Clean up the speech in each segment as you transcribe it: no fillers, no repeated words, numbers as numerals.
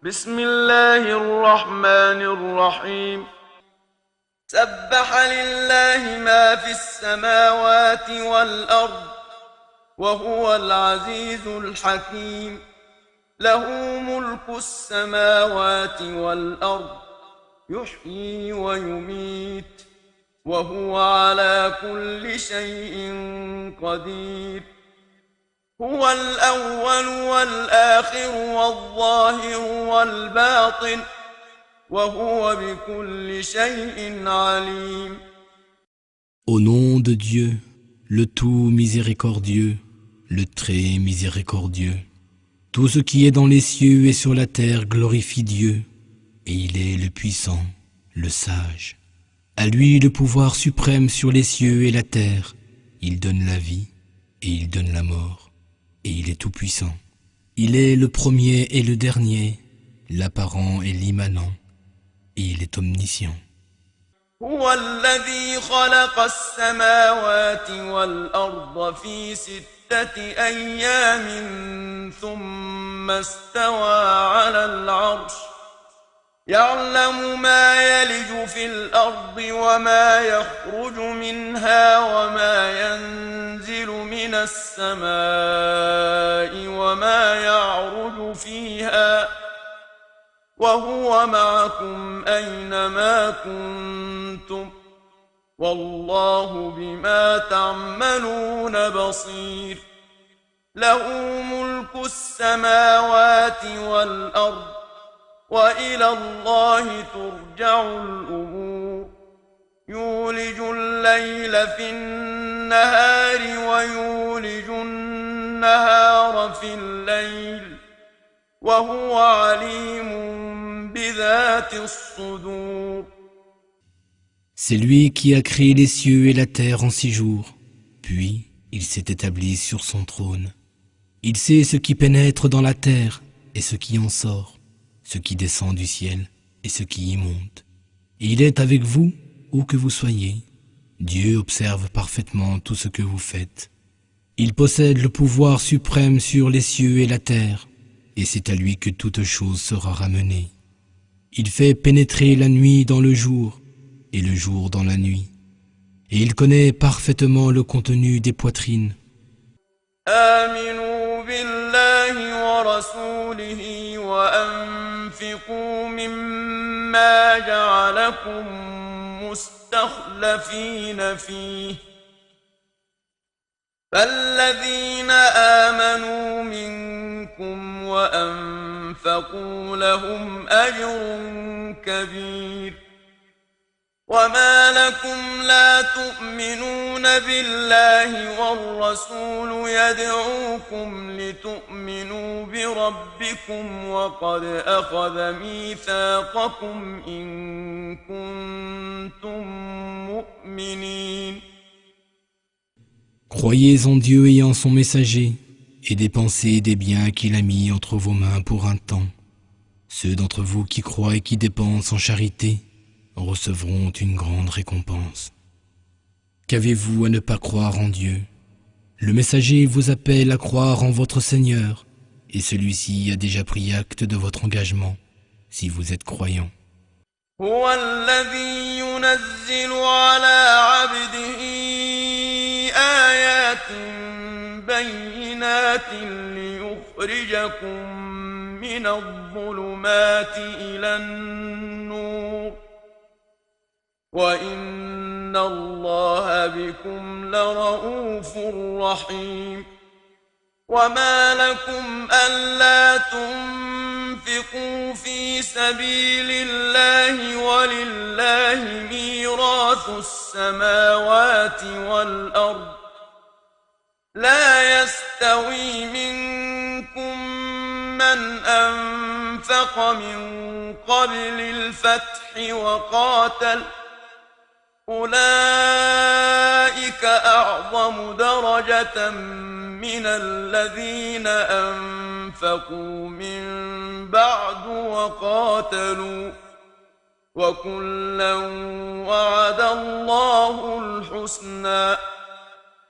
بسم الله الرحمن الرحيم سبح لله ما في السماوات والأرض وهو العزيز الحكيم له ملك السماوات والأرض يحيي ويميت وهو على كل شيء قدير هو الأول والآخر والظاهر والباطن وهو بكل شيء عليم. Au nom de Dieu, le tout miséricordieux, le très miséricordieux. Tout ce qui est dans les cieux et sur la terre glorifie Dieu, et il est le puissant, le sage. À lui le pouvoir suprême sur les cieux et la terre. Il donne la vie et il donne la mort. Et il est tout-puissant. Il est le premier et le dernier, l'apparent et l'immanent, et il est omniscient. هو الذي خلق السماوات والأرض في 6 أيام ثم استوى على العرش يعلم ما يلج في الأرض وما يخرج منها وما ينزل من السماء وما يعرج فيها وهو معكم أينما كنتم والله بما تعملون بصير له ملك السماوات والأرض وإلى الله ترجع الأمور يولج الليل في النهار ويولج النهار في الليل وهو عليم بذات الصدور. C'est lui qui a créé les cieux et la terre en 6 jours, puis il s'est établi sur son trône. Il sait ce qui pénètre dans la terre et ce qui en sort, ce qui descend du ciel et ce qui y monte. Et il est avec vous, où que vous soyez. Dieu observe parfaitement tout ce que vous faites. Il possède le pouvoir suprême sur les cieux et la terre, et c'est à lui que toute chose sera ramenée. Il fait pénétrer la nuit dans le jour, et le jour dans la nuit. Et il connaît parfaitement le contenu des poitrines. آمنوا بالله ورسوله وأنفقوا مما جعلكم مستخلفين فيه فالذين آمنوا منكم وأنفقوا لهم أجر كبير وما لكم لا تؤمنون بالله والرسول يدعوكم لتؤمنوا بربكم وقد أخذ ميثاقكم إن كنتم مؤمنين. Croyez en Dieu et en son messager, et dépensez des biens qu'il a mis entre vos mains pour un temps. Ceux d'entre vous qui croient et qui dépensent en charité recevront une grande récompense. Qu'avez-vous à ne pas croire en Dieu? Le messager vous appelle à croire en votre Seigneur, et celui-ci a déjà pris acte de votre engagement, si vous êtes croyant. هو الذي ينزل على عبده آيات بينات ليخرجكم من الظلمات إلى النور وإن الله بكم لرؤوف رحيم. وما لكم ألا تنفقوا في سبيل الله ولله ميراث السماوات والأرض لا يستوي منكم من أنفق من قبل الفتح وقاتل أولئك أعظم درجة من الذين أنفقوا من بعد وقاتلوا وكلا وعد الله الحسنى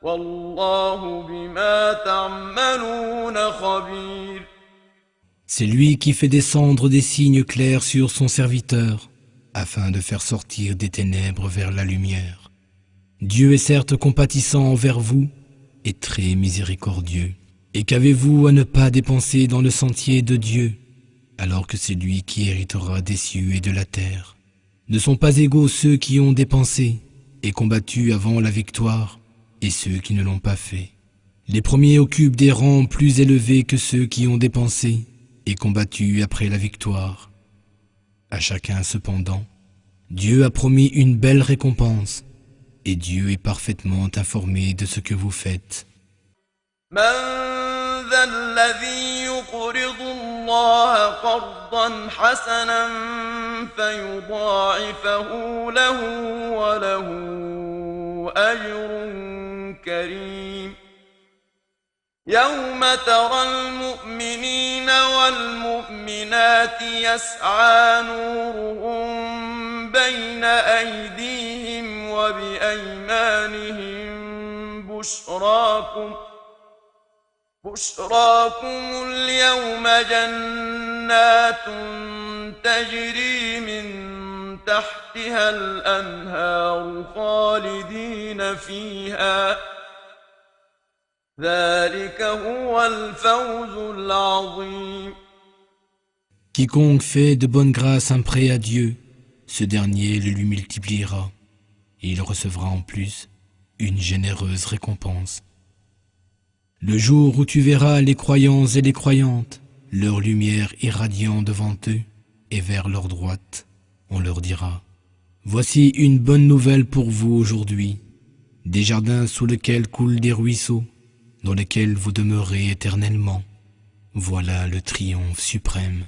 والله بما تعملون خبير. C'est lui qui fait descendre des signes clairs sur son serviteur, afin de faire sortir des ténèbres vers la lumière. Dieu est certes compatissant envers vous et très miséricordieux. Et qu'avez-vous à ne pas dépenser dans le sentier de Dieu, alors que c'est lui qui héritera des cieux et de la terre? Ne sont pas égaux ceux qui ont dépensé et combattu avant la victoire, et ceux qui ne l'ont pas fait. Les premiers occupent des rangs plus élevés que ceux qui ont dépensé et combattu après la victoire. À chacun cependant, Dieu a promis une belle récompense, et Dieu est parfaitement informé de ce que vous faites. من ذا الذي يقرض الله قرضا حسنا فيضاعفه له وله أجر كريم يوم ترى المؤمنين والمؤمنات يسعى نورهم بين أيديهم وبأيمانهم بشراكم اليوم جنات تجري من تحتها الأنهار خالدين فيها ذلك هو الفوز العظيم. Quiconque fait de bonne grâce un prêt à Dieu, ce dernier le lui multipliera, et il recevra en plus une généreuse récompense. Le jour où tu verras les croyants et les croyantes, leur lumière irradiant devant eux et vers leur droite, on leur dira: voici une bonne nouvelle pour vous aujourd'hui, des jardins sous lesquels coulent des ruisseaux, dans lesquels vous demeurez éternellement. Voilà le triomphe suprême.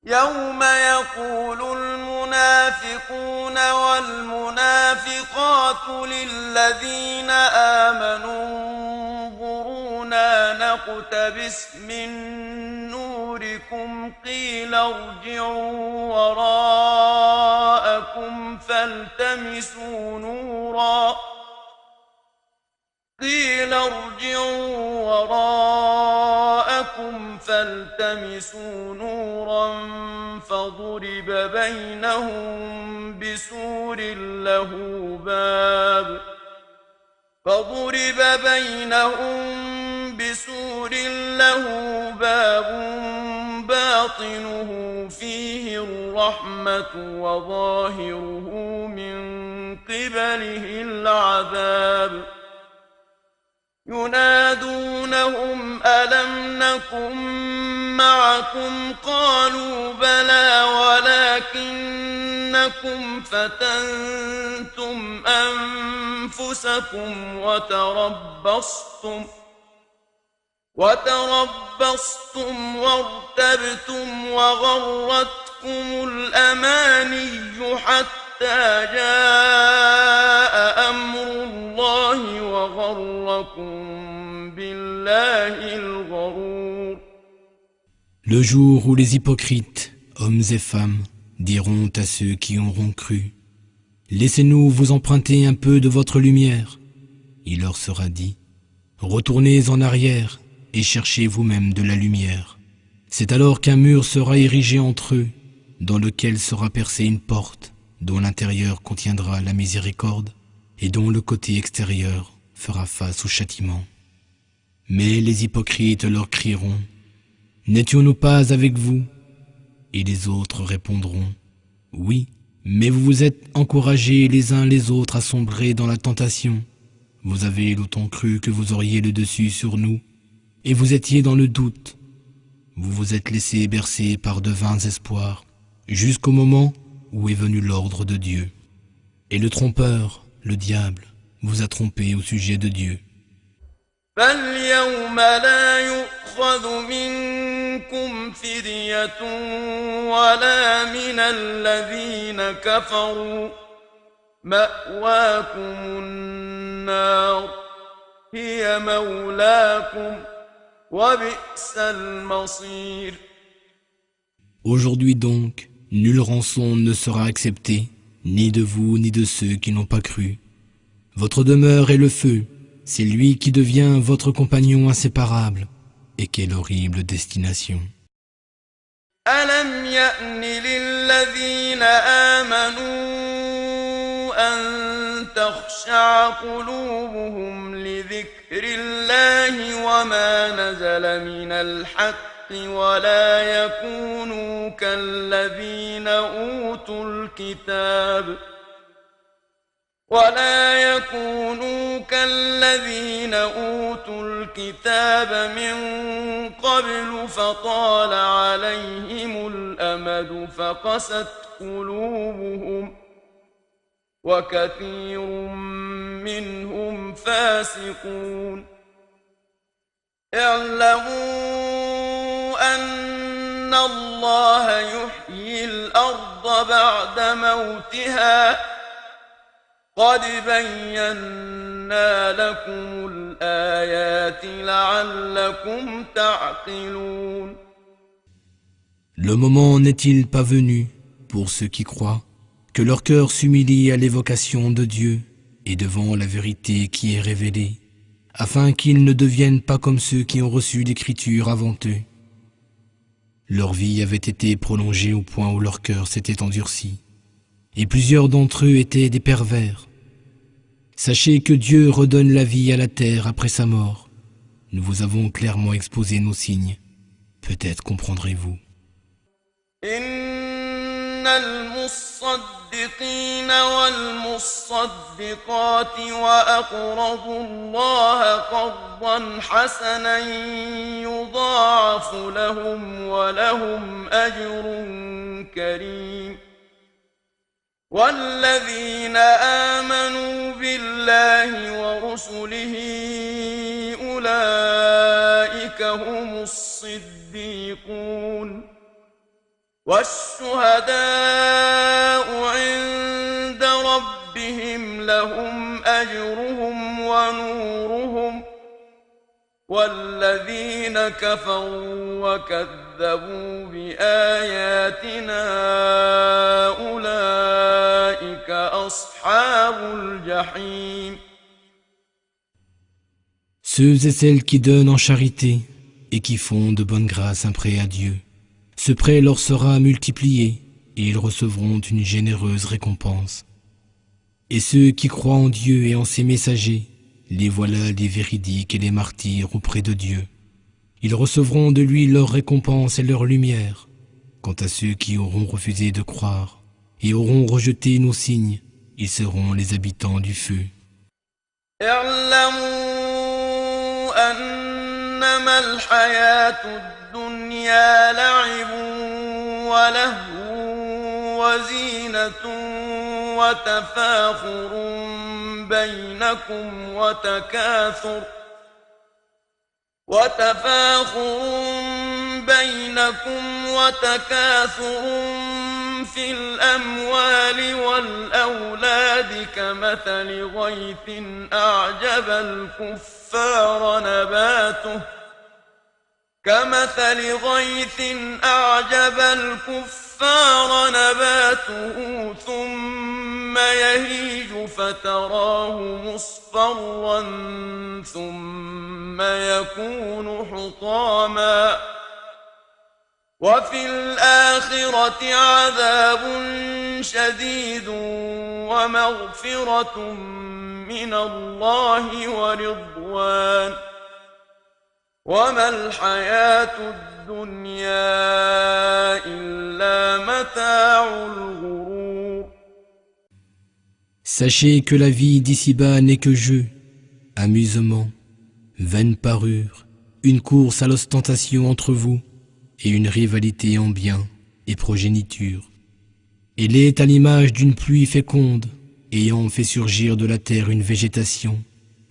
يوم يقول المنافقون والمنافقات للذين آمنوا انظرونا نقتبس من نوركم قيل ارجعوا وراءكم فالتمسوا نورا فضرب بينهم بسور له باب باطنه فيه الرحمة وظاهره من قبله العذاب ينادونهم ألم نكن معكم قالوا بلى ولكنكم فتنتم أنفسكم وتربصتم وارتبتم وغرتكم الأماني حتى جاء أمر الله وغركم بالله الغرور. Le jour où les hypocrites, hommes et femmes, diront à ceux qui auront cru: laissez-nous vous emprunter un peu de votre lumière. Il leur sera dit: retournez en arrière et cherchez vous-même de la lumière. C'est alors qu'un mur sera érigé entre eux, dans lequel sera percée une porte, dont l'intérieur contiendra la miséricorde, et dont le côté extérieur fera face au châtiment. Mais les hypocrites leur crieront: n'étions-nous pas avec vous? Et les autres répondront: oui, mais vous vous êtes encouragés les uns les autres à sombrer dans la tentation. Vous avez longtemps cru que vous auriez le dessus sur nous, et vous étiez dans le doute. Vous vous êtes laissés bercer par de vains espoirs, jusqu'au moment où est venu l'ordre de Dieu. Et le trompeur, le diable, vous a trompé au sujet de Dieu. فاليوم لا يؤخذ منكم فدية ولا من الذين كفروا مأواكم النار هي مولاكم وبئس المصير. Aujourd'hui donc, nulle rançon ne sera acceptée, ni de vous ni de ceux qui n'ont pas cru. Votre demeure est le feu, c'est lui qui devient votre compagnon inséparable. et quelle horrible destination. ألم يأن للذين آمنوا أن تخشع قلوبهم لذكر الله وما نزل من الحق ولا يكونوا كالذين أوتوا الكتاب من قبل فطال عليهم الأمد فقست قلوبهم وكثير منهم فاسقون اعلموا أن الله يحيي الأرض بعد موتها قد بينا لكم الآيات لعلكم تعقلون. Le moment n'est-il pas venu, pour ceux qui croient, que leur cœur s'humilie à l'évocation de Dieu et devant la vérité qui est révélée, afin qu'ils ne deviennent pas comme ceux qui ont reçu l'écriture avant eux. Leur vie avait été prolongée au point où leur cœur s'était endurci, et plusieurs d'entre eux étaient des pervers. Sachez que Dieu redonne la vie à la terre après sa mort. Nous vous avons clairement exposé nos signes. Peut-être comprendrez-vous. إن المصدقين والمصدقات وأقرضوا الله قرضا حسنا يضاعف لهم ولهم أجر كريم والذين آمنوا بالله ورسله أولئك هم الصديقون والشهداء عند ربهم لهم أجرهم ونورهم والذين كفروا وكذبوا بآياتنا أولئك أصحاب الجحيم. Ceux et celles qui donnent en charité et qui font de bonnes grâces un prêt à Dieu, ce prêt leur sera multiplié et ils recevront une généreuse récompense. Et ceux qui croient en Dieu et en ses messagers, les voilà les véridiques et les martyrs auprès de Dieu. Ils recevront de lui leur récompense et leur lumière. Quant à ceux qui auront refusé de croire et auront rejeté nos signes, ils seront les habitants du feu. إنما الحياة الدنيا لعب ولهو وزينة وتكاثر في الأموال والأولاد كمثل غيث أعجب الكفار نباته ثم يهيج فتراه مصفرا ثم يكون حطاما وفي الآخرة عذاب شديد ومغفرة من الله ورضوان وما الحياة الدنيا إلا متاع الغرور. Sachez que la vie d'ici-bas n'est que jeu, amusement, vaine parure, une course à l'ostentation entre vous et une rivalité en biens et progéniture. Elle est à l'image d'une pluie féconde, ayant fait surgir de la terre une végétation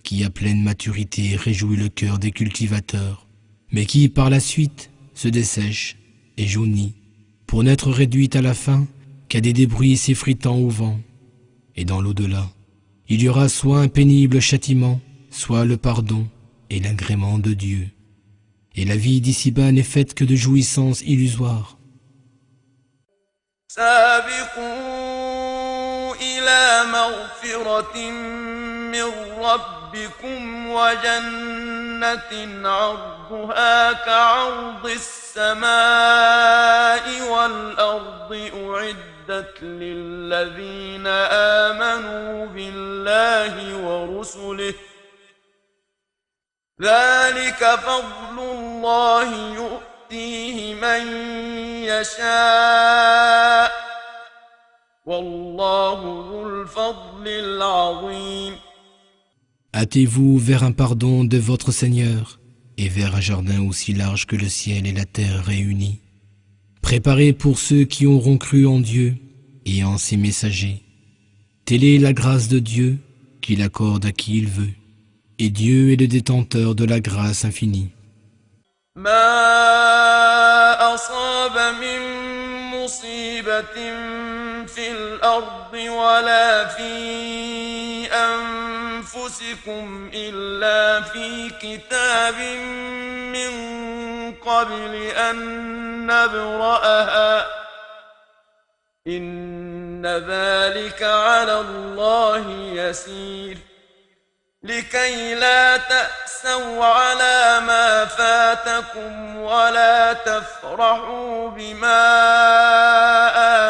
qui à pleine maturité réjouit le cœur des cultivateurs, mais qui par la suite se dessèche et jaunit, pour n'être réduite à la fin qu'à des débris s'effritant au vent. Et dans l'au-delà, il y aura soit un pénible châtiment, soit le pardon et l'agrément de Dieu. Et la vie d'ici-bas n'est faite que de jouissances illusoires. سابقوا إلى مغفرة من ربكم وجنة عرضها كعرض السماء والأرض أعدت للذين آمنوا بالله ورسله ذلك فضل الله يؤتيه من يشاء والله ذو الفضل العظيم. Hâtez-vous vers un pardon de votre Seigneur et vers un jardin aussi large que le ciel et la terre réunis, préparé pour ceux qui auront cru en Dieu et en ses messagers. Telle est la grâce de Dieu qu'il accorde à qui il veut, et Dieu est le détenteur de la grâce infinie. ما أصاب من مصيبة في الأرض ولا في أنفسكم إلا في كتاب من قبل أن نبرأها إن ذلك على الله يسير لكي لا تأسوا على ما فاتكم ولا تفرحوا بما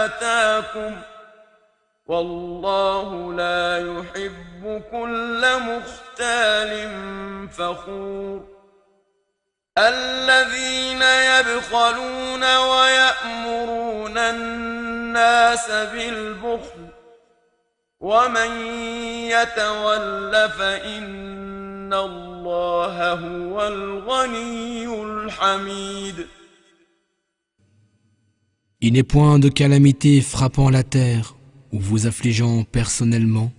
آتاكم والله لا يحب كل مختال فخور الذين يبخلون ويأمرون الناس بالبخل ومن يتول فإن الله هو الغني الحميد. Il n'est point de calamité frappant la terre ou vous affligeant personnellement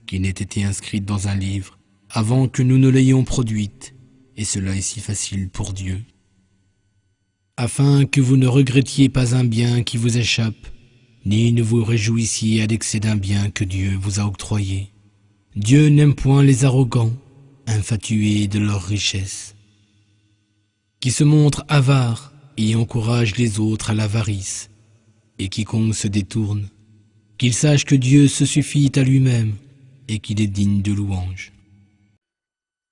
qui n'ait été inscrite dans un livre avant que nous ne l'ayons produite, et cela est si facile pour Dieu. Afin que vous ne regrettiez pas un bien qui vous échappe, ni ne vous réjouissiez à l'excès d'un bien que Dieu vous a octroyé. Dieu n'aime point les arrogants, infatués de leur richesse, qui se montrent avares et encouragent les autres à l'avarice, et quiconque se détourne, qu'il sache que Dieu se suffit à lui-même et qu'il est digne de louange.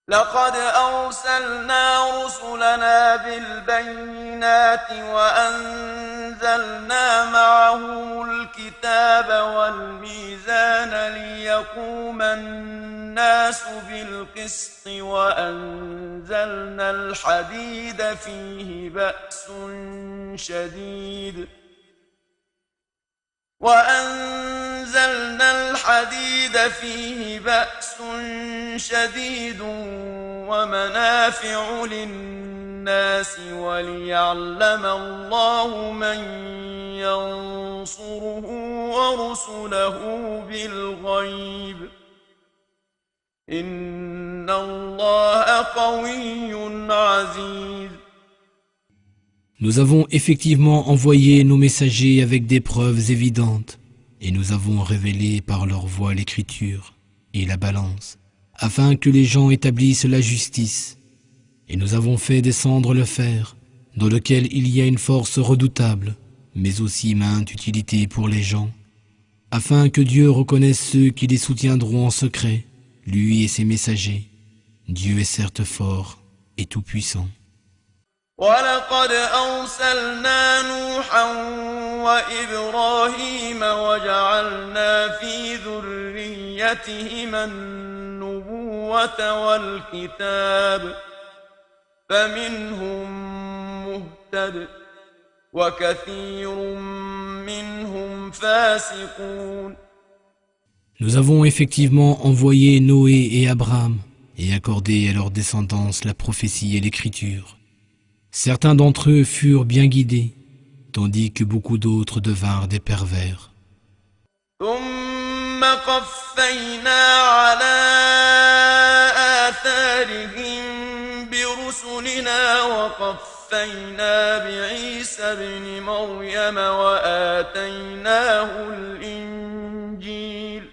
لقد أرسلنا رسلنا بالبينات وأنزلنا معهم الكتاب والميزان ليقوم الناس بالقسط وأنزلنا الحديد فيه بأس شديد ومنافع للناس وليعلم الله من ينصره ورسله بالغيب إن الله قوي عزيز. Nous avons effectivement envoyé nos messagers avec des preuves évidentes, et nous avons révélé par leur voix l'écriture et la balance, afin que les gens établissent la justice. Et nous avons fait descendre le fer, dans lequel il y a une force redoutable, mais aussi mainte utilité pour les gens, afin que Dieu reconnaisse ceux qui les soutiendront en secret, lui et ses messagers. Dieu est certes fort et tout-puissant. ولقد أرسلنا نوحا وإبراهيم وجعلنا في ذريتهما النبوة والكتاب فمنهم مهتد وكثير منهم فاسقون. Nous avons effectivement envoyé Noé et Abraham et accordé à leur descendance la prophétie et l'écriture. Certains d'entre eux furent bien guidés, tandis que beaucoup d'autres devinrent des pervers. ثم قفينا على آثارهم برسلنا وقفينا بعيسى ابن مريم وآتيناه الإنجيل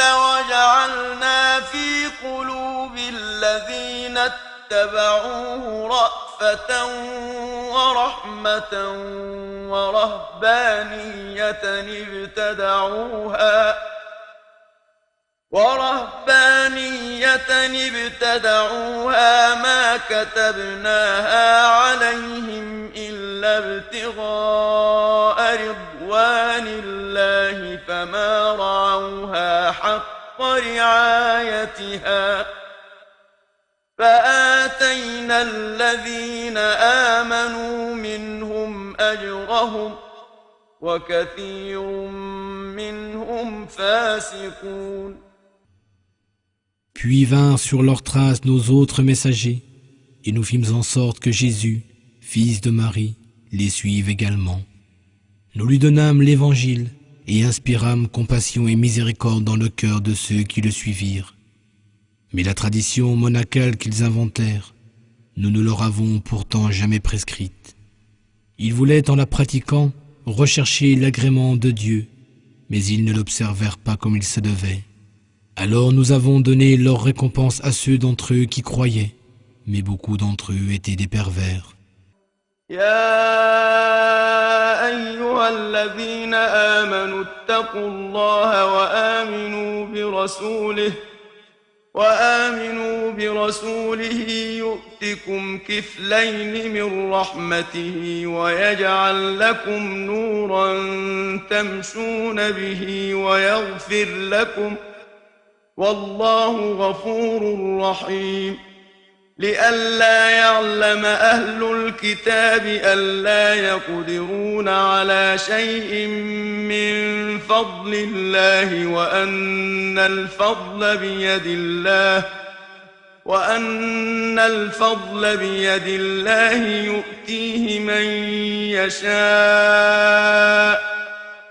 وجعلنا في قلوب الذين اتبعوه رأفة ورحمة ورهبانية ورهبانية ابتدعوها ما كتبناها عليهم إلا ابتغاء رضوان الله فما رعوها حق رعايتها فآتينا الذين آمنوا منهم أجرهم وكثير منهم فاسقون. Puis vinrent sur leurs traces nos autres messagers, et nous fîmes en sorte que Jésus, fils de Marie, les suive également. Nous lui donnâmes l'Évangile et inspirâmes compassion et miséricorde dans le cœur de ceux qui le suivirent. Mais la tradition monacale qu'ils inventèrent, nous ne leur avons pourtant jamais prescrite. Ils voulaient, en la pratiquant, rechercher l'agrément de Dieu, mais ils ne l'observèrent pas comme il se devait. Alors nous avons donné leur récompense à ceux d'entre eux qui croyaient, mais beaucoup d'entre eux étaient des pervers. يا أيها الذين آمنوا اتقوا الله وآمنوا برسوله يؤتكم كفلين من رحمته ويجعل لكم نورا تمشون به ويغفر لكم والله غفور رحيم. لئلا يعلم أهل الكتاب ألا يقدرون على شيء من فضل الله وأن الفضل بيد الله يؤتيه من يشاء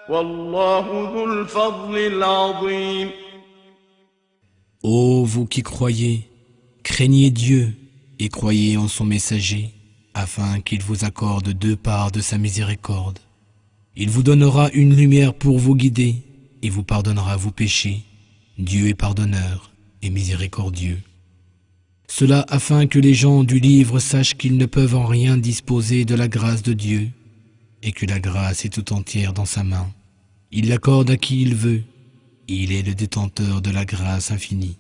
والله ذو الفضل العظيم. Ô vous qui croyez, craignez Dieu et croyez en son messager, afin qu'il vous accorde 2 parts de sa miséricorde. Il vous donnera une lumière pour vous guider et vous pardonnera vos péchés. Dieu est pardonneur et miséricordieux. Cela afin que les gens du livre sachent qu'ils ne peuvent en rien disposer de la grâce de Dieu et que la grâce est tout entière dans sa main. Il l'accorde à qui il veut et il est le détenteur de la grâce infinie.